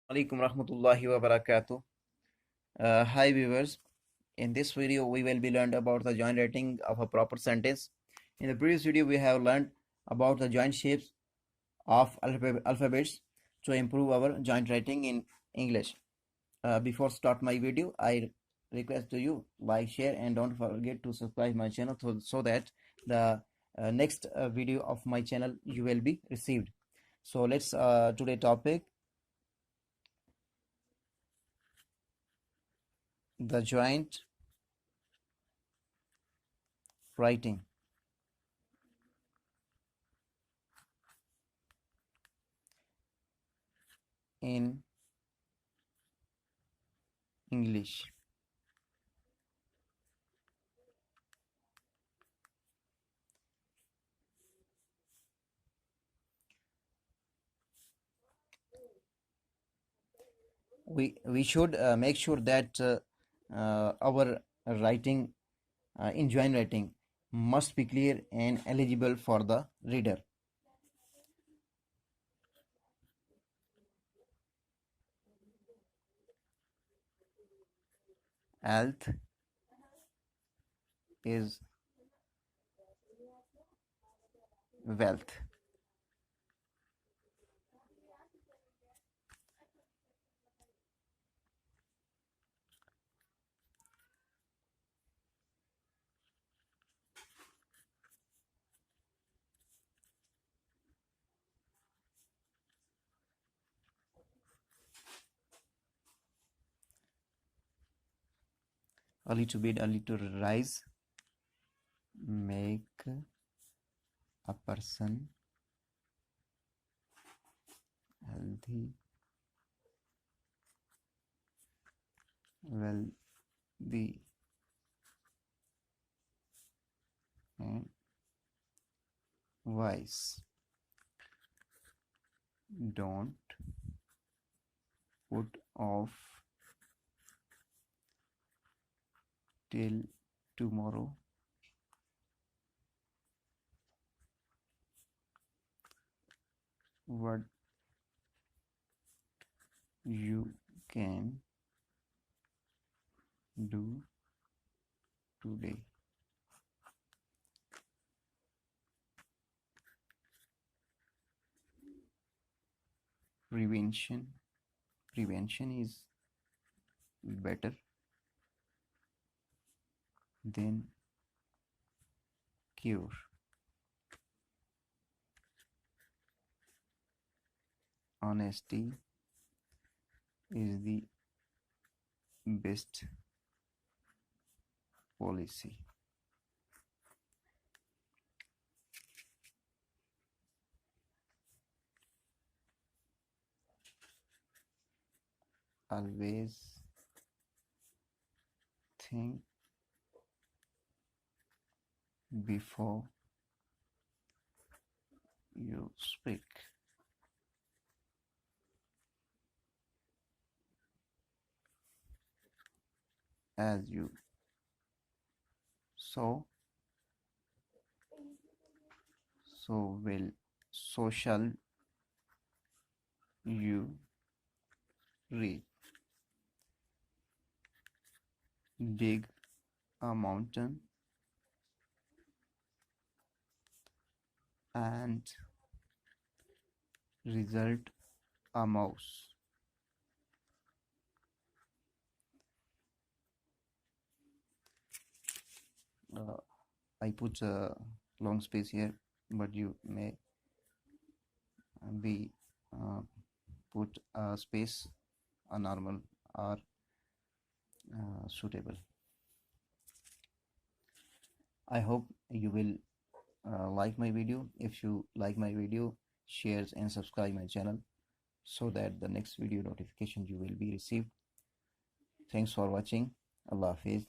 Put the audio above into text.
Alaikum rahmatullahi wa barakatuh. Hi viewers. In this video, we will be learned about the joint writing of a proper sentence. In the previous video, we have learned about the joint shapes of alphabets to improve our joint writing in English. Before start my video, I request to you like, share, and don't forget to subscribe my channel so that the next video of my channel you will be received. So let's today topic the joint writing in English. We should make sure that our writing in joint writing must be clear and eligible for the reader. Health is wealth. Early to bed, early to rise make a person healthy, wealthy, and wise. Don't put off till tomorrow what you can do today. Prevention is better than cure. Honesty is the best policy. Always think before you speak. As you sow, so will social you reap. Dig a mountain and result a mouse. I put a long space here, but you may be put a space, a normal or suitable. I hope you will like my video. If you like my video, shares and subscribe my channel so that the next video notification you will be received. Thanks for watching. Allah Hafiz.